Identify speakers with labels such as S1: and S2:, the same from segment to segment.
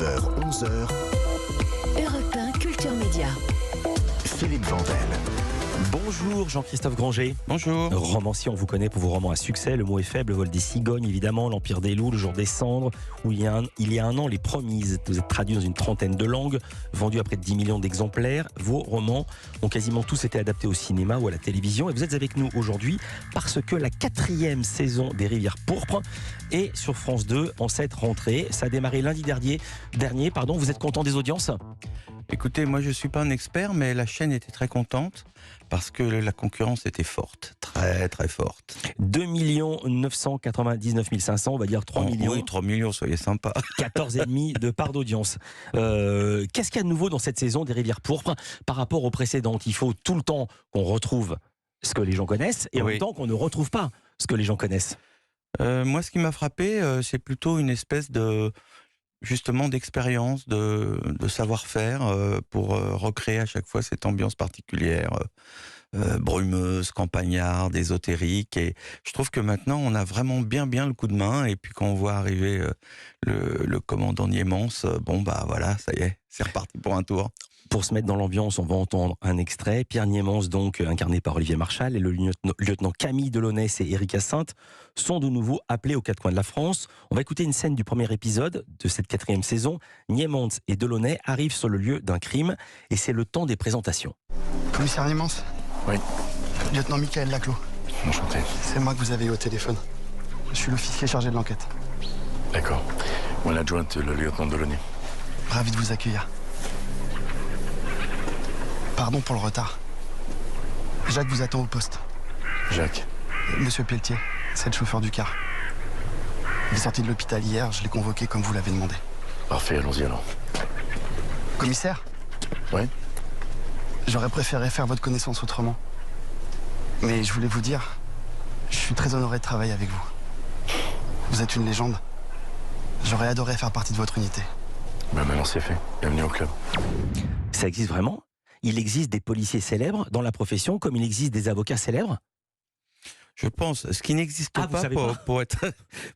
S1: 9h, 11h,
S2: Europe 1 Culture Média.
S1: Philippe Vandel.
S3: Bonjour Jean-Christophe Granger.
S4: Bonjour.
S3: Romancier, on vous connaît pour vos romans à succès. Le mot est faible, Le vol des cigognes, évidemment, L'Empire des loups, Le jour des cendres, où il y a un an, Les Promises. Vous êtes traduit dans une trentaine de langues, vendu à près de 10 millions d'exemplaires. Vos romans ont quasiment tous été adaptés au cinéma ou à la télévision. Et vous êtes avec nous aujourd'hui parce que la 4e saison des Rivières pourpres est sur France 2 en cette rentrée. Ça a démarré lundi dernier. Vous êtes content des audiences ?
S4: Écoutez, moi je ne suis pas un expert, mais la chaîne était très contente parce que la concurrence était forte, très très forte.
S3: 2 999 500, on va dire 3 millions.
S4: Oui, 3 millions, soyez sympa.
S3: 14,5 de part d'audience. Qu'est-ce qu'il y a de nouveau dans cette saison des Rivières pourpres par rapport aux précédentes ? Il faut tout le temps qu'on retrouve ce que les gens connaissent et en même temps qu'on ne retrouve pas ce que les gens connaissent.
S4: Moi, ce qui m'a frappé, c'est plutôt une espèce de... justement d'expérience, de savoir-faire pour recréer à chaque fois cette ambiance particulière, brumeuse, campagnarde, ésotérique. Et je trouve que maintenant, on a vraiment bien le coup de main. Et puis quand on voit arriver le commandant Niémans, voilà, ça y est, c'est reparti pour un tour.
S3: Pour se mettre dans l'ambiance, on va entendre un extrait. Pierre Niémans, donc incarné par Olivier Marchal, et le lieutenant Camille Delaunay et Éric Hyacinthe sont de nouveau appelés aux quatre coins de la France. On va écouter une scène du premier épisode de cette 4e saison. Niémans et Delaunay arrivent sur le lieu d'un crime et c'est le temps des présentations.
S5: Commissaire Niémans ?
S6: Oui.
S5: Lieutenant Michael Laclos.
S6: Enchanté.
S5: C'est moi que vous avez eu au téléphone. Je suis l'officier chargé de l'enquête.
S6: D'accord. Moi, l'adjointe, le lieutenant Delaunay.
S5: Ravi de vous accueillir. Pardon pour le retard. Jacques vous attend au poste.
S6: Jacques.
S5: Monsieur Pelletier, c'est le chauffeur du car. Il est sorti de l'hôpital hier, je l'ai convoqué comme vous l'avez demandé.
S6: Parfait, allons-y alors.
S5: Commissaire ?
S6: Oui.
S5: J'aurais préféré faire votre connaissance autrement. Mais je voulais vous dire, je suis très honoré de travailler avec vous. Vous êtes une légende. J'aurais adoré faire partie de votre unité.
S6: Maintenant c'est fait. Bienvenue au club.
S3: Ça existe vraiment ? Il existe des policiers célèbres dans la profession comme il existe des avocats célèbres ?
S4: Je pense. Ce qui n'existe pas,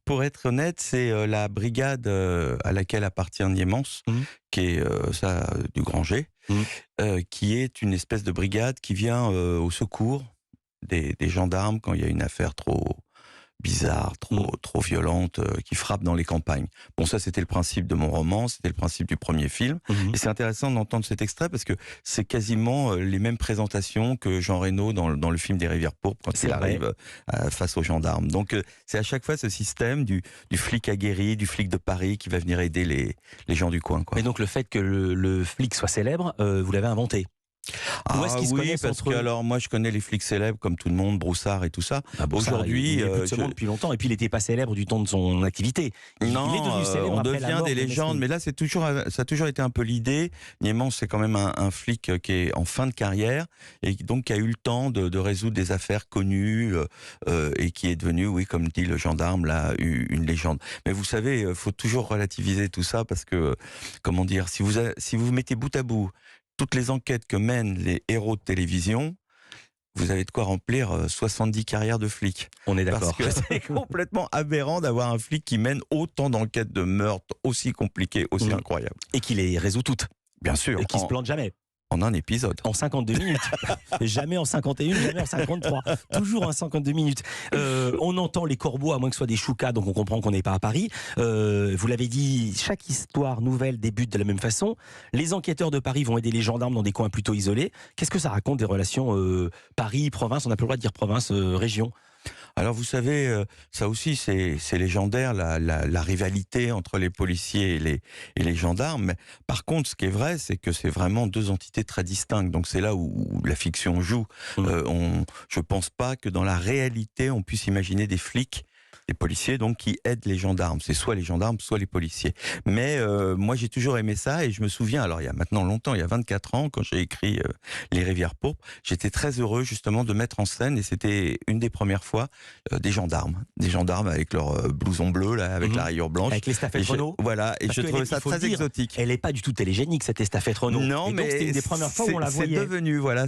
S4: pour être honnête, c'est la brigade à laquelle appartient Niémans, qui est du Granger, qui est une espèce de brigade qui vient au secours des gendarmes quand il y a une affaire trop bizarre, trop violente, qui frappe dans les campagnes. Bon, ça c'était le principe de mon roman, c'était le principe du premier film. Et c'est intéressant d'entendre cet extrait parce que c'est quasiment les mêmes présentations que Jean Reno dans le film des Rivières pourpres quand il arrive face aux gendarmes. Donc c'est à chaque fois ce système du flic aguerri, du flic de Paris qui va venir aider les gens du coin, quoi.
S3: Et donc le fait que le flic soit célèbre, vous l'avez inventé ?
S4: Oui, parce que alors moi je connais les flics célèbres comme tout le monde, Broussard et tout ça. Aujourd'hui,
S3: il est plus de ce monde depuis longtemps. Et puis il n'était pas célèbre du temps de son activité. Il est devenu célèbre
S4: on
S3: après la
S4: devient
S3: mort
S4: des
S3: de
S4: légendes. Mais là, ça a toujours été un peu l'idée. Niémans, c'est quand même un flic qui est en fin de carrière et donc qui a eu le temps de résoudre des affaires connues et qui est devenu, oui, comme dit le gendarme, là, une légende. Mais vous savez, il faut toujours relativiser tout ça parce que, comment dire, si vous mettez bout à bout toutes les enquêtes que mènent les héros de télévision, vous avez de quoi remplir 70 carrières de flics.
S3: On est d'accord.
S4: Parce que c'est complètement aberrant d'avoir un flic qui mène autant d'enquêtes de meurtres aussi compliquées, aussi incroyables.
S3: Et qui les résout toutes.
S4: Bien sûr.
S3: Et qui se plante jamais.
S4: En un épisode.
S3: En 52 minutes. Jamais en 51, jamais en 53. Toujours en 52 minutes. On entend les corbeaux, à moins que ce soit des choucas, donc on comprend qu'on n'est pas à Paris. Vous l'avez dit, chaque histoire nouvelle débute de la même façon. Les enquêteurs de Paris vont aider les gendarmes dans des coins plutôt isolés. Qu'est-ce que ça raconte des relations Paris-province ? On n'a plus le droit de dire province-région.
S4: Alors vous savez, ça aussi c'est légendaire, la rivalité entre les policiers et les gendarmes. Mais par contre, ce qui est vrai, c'est que c'est vraiment deux entités très distinctes. Donc c'est là où la fiction joue. Je pense pas que dans la réalité, on puisse imaginer des flics, des policiers donc qui aident les gendarmes. C'est soit les gendarmes, soit les policiers. Mais moi j'ai toujours aimé ça et je me souviens, alors il y a maintenant longtemps, il y a 24 ans, quand j'ai écrit Les Rivières pourpres, j'étais très heureux justement de mettre en scène, et c'était une des premières fois, des gendarmes avec leur blouson bleu, là, avec la rayure blanche.
S3: Avec l'estafette Renault.
S4: Voilà, et je trouvais ça très exotique.
S3: Elle n'est pas du tout télégénique, cette estafette Renault.
S4: Non,
S3: et
S4: mais
S3: donc c'était une des premières fois où on la voyait.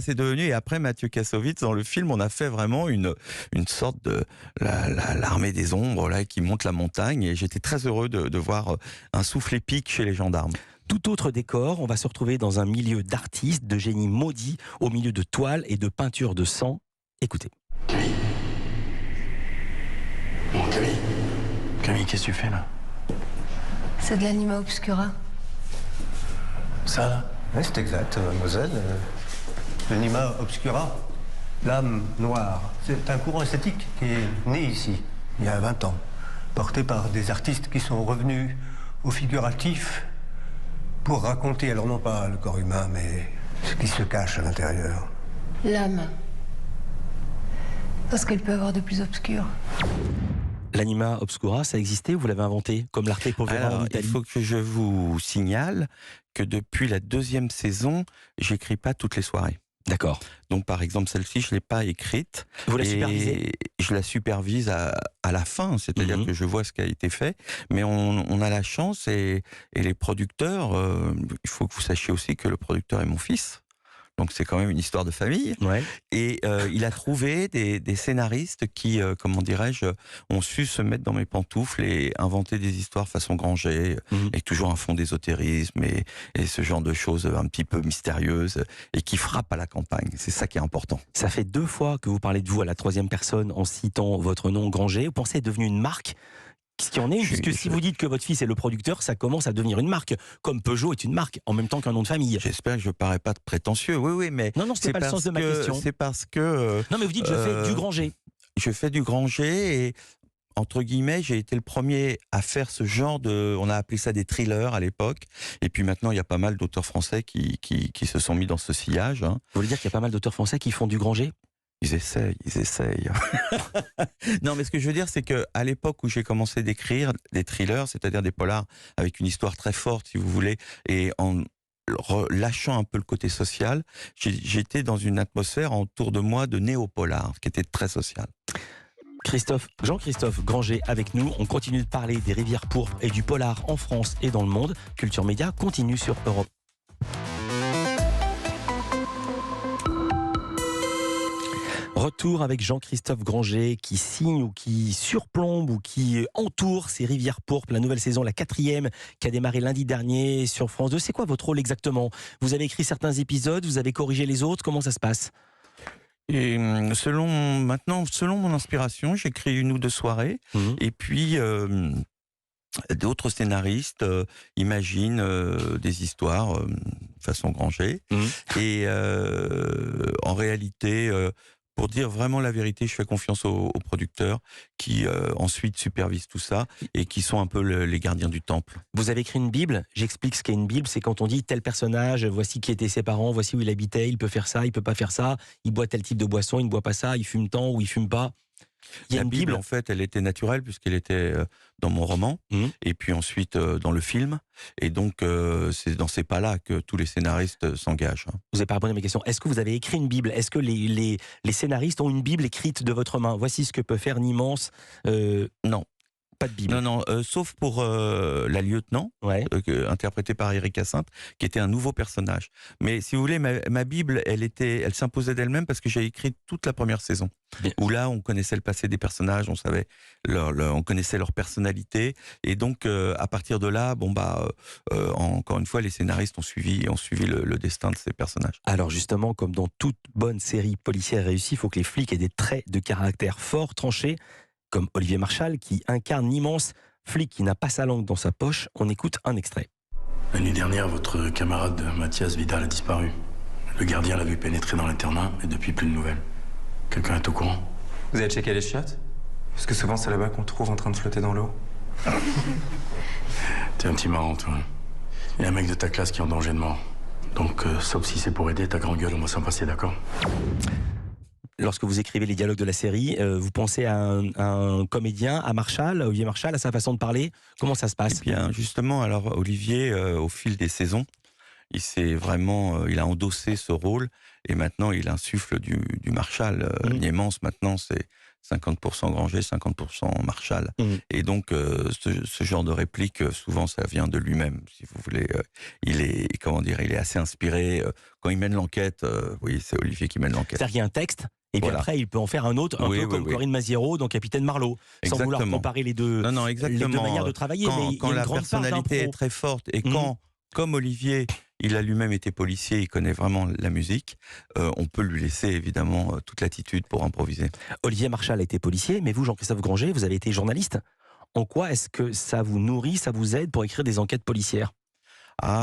S4: C'est devenu, et après Mathieu Kassovitz, dans le film, on a fait vraiment une sorte de l'armée des des ombres là qui montent la montagne, et j'étais très heureux de voir un souffle épique chez les gendarmes.
S3: Tout autre décor, on va se retrouver dans un milieu d'artistes, de génies maudits, au milieu de toiles et de peintures de sang. Écoutez.
S6: Camille. Bon, Camille. Camille, qu'est-ce que tu fais là?
S7: C'est de l'anima obscura.
S6: Ça là?
S8: Oui, c'est exact, mademoiselle. L'anima obscura, l'âme noire. C'est un courant esthétique qui est né ici, il y a 20 ans, porté par des artistes qui sont revenus au figuratif pour raconter, alors non pas le corps humain, mais ce qui se cache à l'intérieur.
S7: L'âme. Parce qu'elle peut avoir de plus obscur.
S3: L'anima obscura, ça existait ou vous l'avez inventé, comme l'arte povera en Italie?
S4: Il faut que je vous signale que depuis la 2e saison, j'écris pas toutes les soirées.
S3: D'accord.
S4: Donc par exemple celle-ci, je l'ai pas écrite.
S3: Vous la supervisez?
S4: Je la supervise à la fin, c'est-à-dire que je vois ce qui a été fait. Mais on a la chance, et les producteurs, il faut que vous sachiez aussi que le producteur est mon fils. Donc c'est quand même une histoire de famille.
S3: Ouais.
S4: Et il a trouvé des scénaristes qui, comment dirais-je, ont su se mettre dans mes pantoufles et inventer des histoires façon Granger, et toujours un fond d'ésotérisme et ce genre de choses un petit peu mystérieuses et qui frappent à la campagne. C'est ça qui est important.
S3: Ça fait 2 fois que vous parlez de vous à la 3e personne en citant votre nom Granger. Vous pensez être devenu une marque? Ce qui en est, puisque si vous dites que votre fils est le producteur, ça commence à devenir une marque, comme Peugeot est une marque, en même temps qu'un nom de famille.
S4: J'espère que je ne parais pas prétentieux, oui, mais...
S3: Non, c'est pas le sens de ma question.
S4: C'est parce que...
S3: Non, mais vous dites, je fais du Granger.
S4: Je fais du Granger, et, entre guillemets, j'ai été le premier à faire ce genre de... On a appelé ça des thrillers à l'époque, et puis maintenant, il y a pas mal d'auteurs français qui se sont mis dans ce sillage. Hein.
S3: Vous voulez dire qu'il y a pas mal d'auteurs français qui font du Granger?
S4: Ils essayent. Non, mais ce que je veux dire, c'est qu'à l'époque où j'ai commencé d'écrire des thrillers, c'est-à-dire des polars avec une histoire très forte, si vous voulez, et en relâchant un peu le côté social, j'étais dans une atmosphère autour de moi de néo-polar, qui était très sociale.
S3: Jean-Christophe Granger avec nous. On continue de parler des rivières pourpres et du polar en France et dans le monde. Culture Média continue sur Europe. Retour avec Jean-Christophe Granger qui signe ou qui surplombe ou qui entoure ces rivières pourpres. La nouvelle saison, la 4e, qui a démarré lundi dernier sur France 2. C'est quoi votre rôle exactement? Vous avez écrit certains épisodes, vous avez corrigé les autres, comment ça se passe?
S4: Et selon mon inspiration, j'écris 1 ou 2 soirées, et puis d'autres scénaristes imaginent des histoires façon Granger, et en réalité... Pour dire vraiment la vérité, je fais confiance aux producteurs qui ensuite supervisent tout ça et qui sont un peu les gardiens du temple.
S3: Vous avez écrit une Bible. J'explique ce qu'est une Bible. C'est quand on dit tel personnage, voici qui étaient ses parents, voici où il habitait, il peut faire ça, il peut pas faire ça, il boit tel type de boisson, il ne boit pas ça, il fume tant ou il fume pas. Il y a
S4: la Bible, en fait, elle était naturelle puisqu'elle était dans mon roman, et puis ensuite dans le film. Et donc, c'est dans ces pas-là que tous les scénaristes s'engagent. Hein.
S3: Vous n'avez pas répondu à mes questions. Est-ce que vous avez écrit une Bible? Est-ce que les scénaristes ont une Bible écrite de votre main? Voici ce que peut faire Nimance.
S4: Non.
S3: Pas de Bible.
S4: Non, sauf pour la lieutenant, interprétée par Erika Hyacinthe, qui était un nouveau personnage. Mais si vous voulez, ma Bible, elle s'imposait d'elle-même parce que j'ai écrit toute la première saison. Où là, on connaissait le passé des personnages, on savait on connaissait leur personnalité, et donc à partir de là, encore une fois, les scénaristes ont suivi le destin de ces personnages.
S3: Alors justement, comme dans toute bonne série policière réussie, il faut que les flics aient des traits de caractère forts, tranchés, comme Olivier Marchal, qui incarne l'immense flic qui n'a pas sa langue dans sa poche. On écoute un extrait.
S6: La nuit dernière, votre camarade Mathias Vidal a disparu. Le gardien l'a vu pénétrer dans l'internat, et depuis, plus de nouvelles. Quelqu'un est au courant?
S9: Vous avez checké les chiottes? Parce que souvent, c'est là-bas qu'on trouve en train de flotter dans l'eau.
S6: T'es un petit marrant, toi. Il y a un mec de ta classe qui est en danger de mort. Donc, sauf si c'est pour aider, ta grande gueule, on va s'en passer, d'accord?
S3: Lorsque vous écrivez les dialogues de la série, vous pensez à un comédien, à Marchal, Olivier Marchal, à sa façon de parler? Comment ça se passe?
S4: Eh bien, justement, alors Olivier, au fil des saisons, il a endossé ce rôle, et maintenant il insuffle du Marchal. Niémance, maintenant, c'est 50% Granger, 50% Marchal. Et donc, ce genre de réplique, souvent, ça vient de lui-même, si vous voulez. Il est assez inspiré. Quand il mène l'enquête, oui, c'est Olivier qui mène l'enquête.
S3: C'est-à-dire qu'il y a un texte, Et puis
S4: Voilà.
S3: après, il peut en faire un autre, un peu comme Corinne Maziero dans Capitaine Marlowe, sans vouloir comparer les deux manières de travailler.
S4: Quand la personnalité est très forte et quand, comme Olivier, il a lui-même été policier, il connaît vraiment la musique, on peut lui laisser évidemment toute l'attitude pour improviser.
S3: Olivier Marchal a été policier, mais vous, Jean-Christophe Granger, vous avez été journaliste. En quoi est-ce que ça vous nourrit, ça vous aide pour écrire des enquêtes policières ?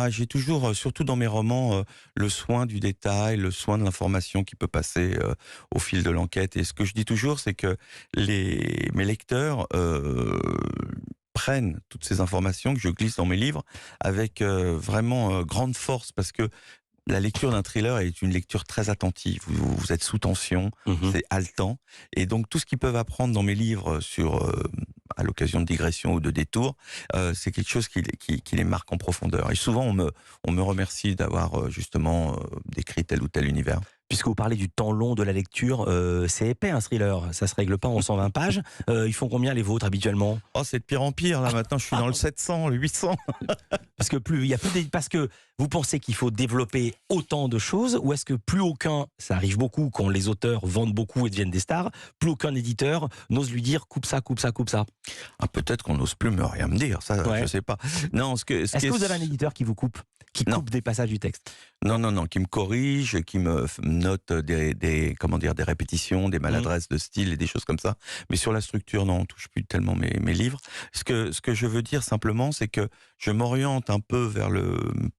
S4: J'ai toujours, surtout dans mes romans, le soin du détail, le soin de l'information qui peut passer au fil de l'enquête. Et ce que je dis toujours, c'est que mes lecteurs prennent toutes ces informations que je glisse dans mes livres avec vraiment grande force, parce que la lecture d'un thriller est une lecture très attentive. Vous êtes sous tension, c'est haletant. Et donc tout ce qu'ils peuvent apprendre dans mes livres à l'occasion de digressions ou de détours, c'est quelque chose qui les marque en profondeur. Et souvent on me remercie d'avoir justement décrit tel ou tel univers.
S3: Puisque vous parlez du temps long de la lecture, c'est épais un thriller, ça se règle pas en 120 pages. Ils font combien les vôtres habituellement ?
S4: C'est de pire en pire, là maintenant je suis dans le 700, le 800.
S3: Parce que vous pensez qu'il faut développer autant de choses, ou est-ce que plus aucun, ça arrive beaucoup quand les auteurs vendent beaucoup et deviennent des stars, plus aucun éditeur n'ose lui dire coupe ça, coupe ça, coupe ça ?
S4: Peut-être qu'on n'ose plus rien me dire, ça je sais pas. Non, est-ce que
S3: vous avez un éditeur qui vous coupe ? Qui coupe des passages du texte?
S4: Non, qui me corrige, qui me note des répétitions, des maladresses de style et des choses comme ça. Mais sur la structure, non, on touche plus tellement mes livres. Ce que je veux dire simplement, c'est que je m'oriente un peu vers le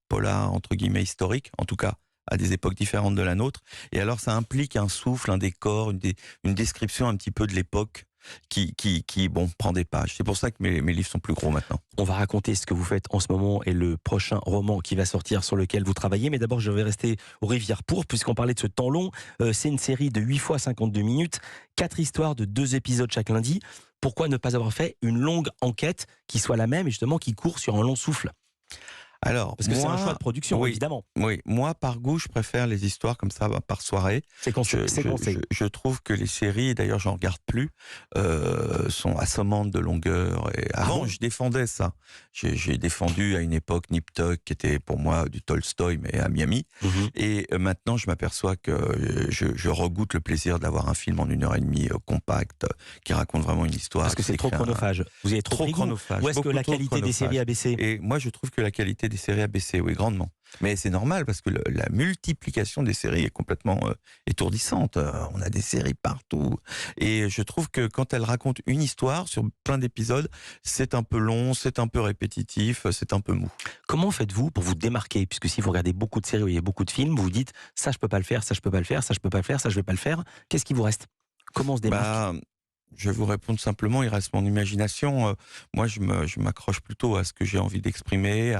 S4: polar, entre guillemets, historique, en tout cas à des époques différentes de la nôtre. Et alors ça implique un souffle, un décor, une description un petit peu de l'époque qui prend des pages. C'est pour ça que mes livres sont plus gros maintenant.
S3: On va raconter ce que vous faites en ce moment et le prochain roman qui va sortir sur lequel vous travaillez. Mais d'abord, je vais rester aux Rivières Pourpres, puisqu'on parlait de ce temps long. C'est une série de 8 fois 52 minutes, 4 histoires de 2 épisodes chaque lundi. Pourquoi ne pas avoir fait une longue enquête qui soit la même et justement qui court sur un long souffle ?
S4: Alors,
S3: parce que c'est un choix de production, évidemment.
S4: Oui, moi, par goût, je préfère les histoires comme ça, par soirée.
S3: C'est conseillé.
S4: Je trouve que les séries, d'ailleurs, j'en regarde plus, sont assommantes de longueur. Et avant, je défendais ça. J'ai défendu à une époque Nip Tuck, qui était pour moi du Tolstoï, mais à Miami. Et maintenant, je m'aperçois que je regoute le plaisir d'avoir un film en 1h30 compact, qui raconte vraiment une histoire.
S3: Parce que c'est trop chronophage. Vous avez trop chronophage. Ou est-ce que la qualité des séries a baissé ?
S4: Et moi, je trouve que la qualité des séries a baissé, oui, grandement. Mais c'est normal parce que la multiplication des séries est complètement étourdissante. On a des séries partout. Et je trouve que quand elles racontent une histoire sur plein d'épisodes, c'est un peu long, c'est un peu répétitif, c'est un peu mou.
S3: Comment faites-vous pour vous démarquer ? Puisque si vous regardez beaucoup de séries ou il y a beaucoup de films, vous vous dites ça je peux pas le faire, ça je peux pas le faire, ça je peux pas le faire, ça je vais pas le faire. Qu'est-ce qui vous reste ? Comment on se démarque ?
S4: Je vais vous répondre simplement, il reste mon imagination. Moi, je m'accroche plutôt à ce que j'ai envie d'exprimer,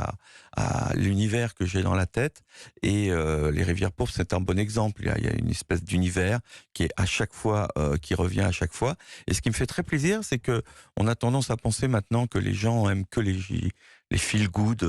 S4: à l'univers que j'ai dans la tête. Et les Rivières Pourpres, c'est un bon exemple. Il y a une espèce d'univers qui est à chaque fois, qui revient à chaque fois. Et ce qui me fait très plaisir, c'est que on a tendance à penser maintenant que les gens aiment que les feel-good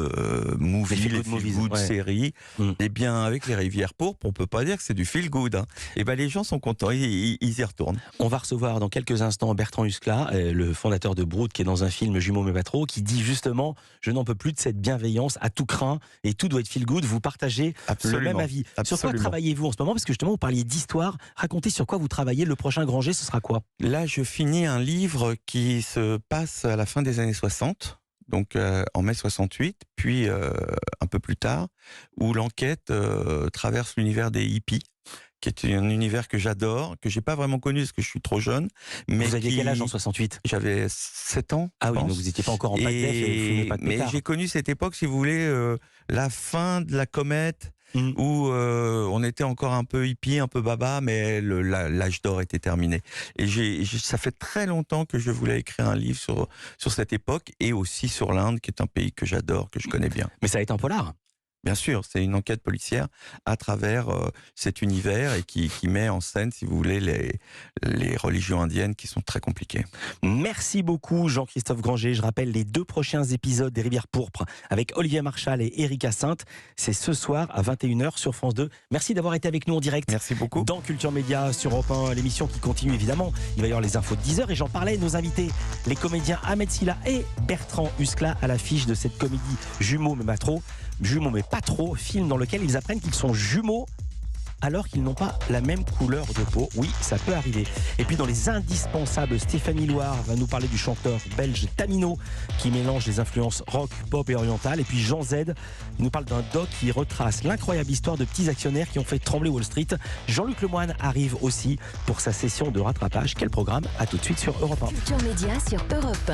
S4: movies, les feel-good séries. Eh bien, avec les Rivières Pourpres, on peut pas dire que c'est du feel-good. Hein. Et ben, les gens sont contents, ils y retournent.
S3: On va recevoir dans quelques instants Bertrand Huskla, le fondateur de Brut, qui est dans un film Jumeaux mais pas trop, qui dit justement « Je n'en peux plus de cette bienveillance à tout crin et tout doit être feel-good ». Vous partagez le même avis. Sur quoi travaillez-vous en ce moment ? Parce que justement, vous parliez d'histoire. Racontez sur quoi vous travaillez. Le prochain Granger, ce sera quoi ?
S4: Là, je finis un livre qui se passe à la fin des années 60. Donc en mai 68, puis un peu plus tard, où l'enquête traverse l'univers des hippies, qui est un univers que j'adore, que j'ai pas vraiment connu parce que je suis trop jeune. Mais
S3: vous aviez quel âge en 68 ?
S4: J'avais 7 ans.
S3: Ah oui, donc vous n'étiez pas encore en pack et pas de pétard.
S4: Mais j'ai connu cette époque, si vous voulez, la fin de la comète, où on était encore un peu hippie, un peu baba, mais l'âge d'or était terminé. Et ça fait très longtemps que je voulais écrire un livre sur cette époque, et aussi sur l'Inde, qui est un pays que j'adore, que je connais bien.
S3: Mais ça va être un polar ?
S4: Bien sûr, c'est une enquête policière à travers cet univers et qui met en scène, si vous voulez, les religions indiennes qui sont très compliquées.
S3: Merci beaucoup Jean-Christophe Granger. Je rappelle les 2 prochains épisodes des Rivières Pourpres avec Olivier Marchal et Éric Hyacinthe. C'est ce soir à 21h sur France 2. Merci d'avoir été avec nous en direct.
S4: Merci beaucoup.
S3: Dans Culture Média sur Europe 1, l'émission qui continue évidemment. Il va y avoir les infos de 10h et j'en parlais, nos invités, les comédiens Ahmed Silla et Bertrand Huskla à l'affiche de cette comédie Jumeaux mais pas trop, film dans lequel ils apprennent qu'ils sont jumeaux alors qu'ils n'ont pas la même couleur de peau. Oui, ça peut arriver. Et puis dans les indispensables, Stéphanie Loire va nous parler du chanteur belge Tamino qui mélange les influences rock, pop et orientales. Et puis Jean Z nous parle d'un doc qui retrace l'incroyable histoire de petits actionnaires qui ont fait trembler Wall Street. Jean-Luc Lemoyne arrive aussi pour sa session de rattrapage. Quel programme? À tout de suite sur Europe 1.
S2: Culture Média sur Europe 1.